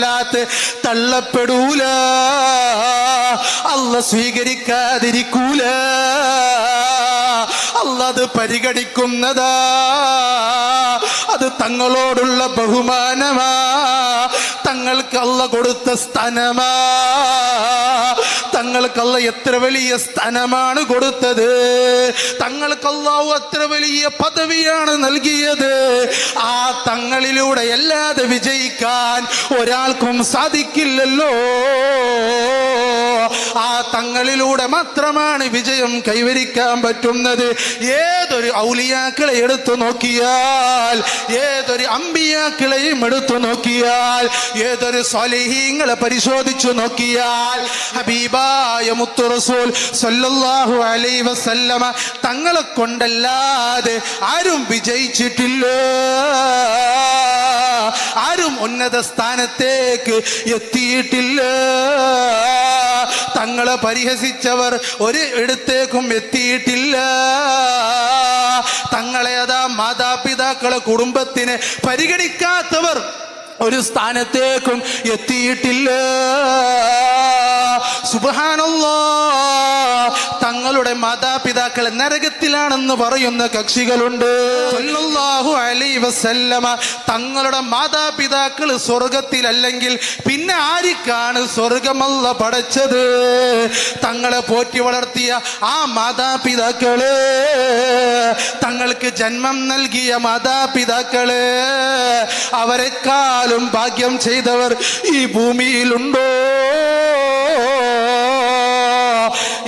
സ്വലാത്ത് തള്ളപ്പെടൂല, അല്ലാഹ് സ്വീകരിക്കാതിരിക്കൂല. അല്ലാഹ് അത് പരിഗണിക്കുന്നതാ. അത് തങ്ങളോടുള്ള ബഹുമാനമാ, തങ്ങൾക്ക് അല്ലാഹ് കൊടുത്ത സ്ഥാനമാ. തങ്ങൾക്ക് അല്ലാഹ് എത്ര വലിയ സ്ഥാനമാണ് കൊടുത്തത്, തങ്ങൾക്ക് അല്ലാഹു എത്ര വലിയ പദവിയാണ് നൽകിയത്. ആ തങ്ങളിലൂടെ അല്ലാതെ വിജയിക്കാൻ ഒരാൾക്കും സാധിക്കില്ലല്ലോ. ആ തങ്ങളിലൂടെ മാത്രമാണ് വിജയം കൈവരിക്കാൻ പറ്റുന്നത്. ഏതൊരു ഔലിയാക്കളെ എടുത്തു നോക്കിയാൽ, ഏതൊരു അമ്പിയാക്കളെയും എടുത്തു നോക്കിയാൽ, ഏതൊരു സ്വാലിഹീങ്ങളെ പരിശോധിച്ചു നോക്കിയാൽ, ഹബീബായ മുത്തു റസൂൽ സല്ലല്ലാഹു അലൈഹി വസല്ലമ തങ്ങളെ കൊണ്ടല്ലാതെ ആരും വിജയിച്ചിട്ടില്ല, ആരും ഉന്നത സ്ഥാനത്തേക്ക് എത്തിയിട്ടില്ല. തങ്ങളെ പരിഹസിച്ചവർ ഒരു ഇടത്തേക്കും എത്തിയിട്ടില്ല. തങ്ങളെ അതാ മാതാപിതാക്കളെ കുടുംബത്തിനെ പരിഗണിക്കാത്തവർ ഒരു സ്ഥാനത്തേക്കും എത്തിയിട്ടില്ല. സുബ്ഹാനല്ലാഹ്, തങ്ങളുടെ മാതാപിതാക്കൾ നരകത്തിലാണെന്ന് പറയുന്ന കക്ഷികളുണ്ട്. സല്ലല്ലാഹു അലൈഹി വസല്ലമ തങ്ങളുടെ മാതാപിതാക്കൾ സ്വർഗത്തിലല്ലെങ്കിൽ പിന്നെ ആർക്കാണ് സ്വർഗമല്ല പടച്ചത്? തങ്ങളെ പോറ്റി വളർത്തിയ ആ മാതാപിതാക്കള്, തങ്ങൾക്ക് ജന്മം നൽകിയ മാതാപിതാക്കള്, അവരെക്കാളും ഭാഗ്യം ചെയ്തവർ ഈ ഭൂമിയിലുണ്ടോ?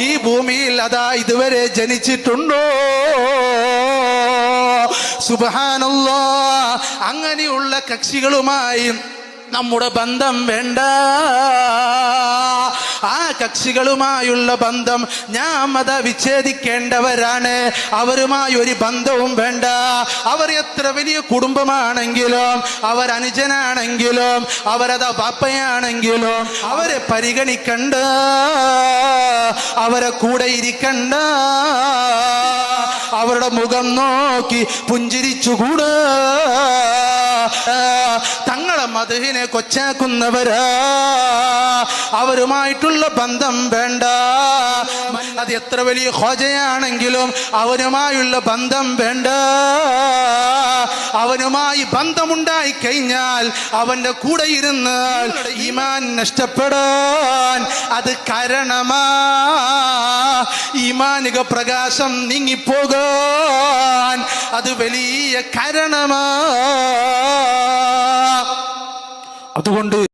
ഈ ഭൂമിയിൽ അതാ ഇതുവരെ ജനിച്ചിട്ടുണ്ടോ? സുബ്ഹാനല്ലാഹ്, അങ്ങനെയുള്ള കക്ഷികളുമായി നമ്മുടെ ബന്ധം വേണ്ട. ആ കക്ഷികളുമായുള്ള ബന്ധം നാം അത് വിച്ഛേദിക്കേണ്ടവരാണ്. അവരുമായി ഒരു ബന്ധവും വേണ്ട. അവർ എത്ര വലിയ കുടുംബമാണെങ്കിലും, അവർ അനുജനാണെങ്കിലും, അവരതാ ബാപ്പയാണെങ്കിലും അവരെ പരിഗണിക്കണ്ട, അവരെ കൂടെ ഇരിക്കണ്ട, അവരുടെ മുഖം നോക്കി പുഞ്ചിരിച്ചുകൂടാ. തങ്ങളെ മദ്ഹിനെ കൊച്ചാക്കുന്നവരാ, അവരുമായിട്ടുള്ള ബന്ധം വേണ്ട. അത് എത്ര വലിയ ഖ്വാജയാണെങ്കിലും അവരുമായുള്ള ബന്ധം വേണ്ട. അവനുമായി ബന്ധമുണ്ടായി കഴിഞ്ഞാൽ അവന്റെ കൂടെ ഇരുന്ന് ഈമാൻ നഷ്ടപ്പെടാൻ അത് കാരണമാ. ഈമാനിക പ്രകാശം നീങ്ങിപ്പോകാൻ അത് വലിയ കാരണമാ. അതുകൊണ്ട്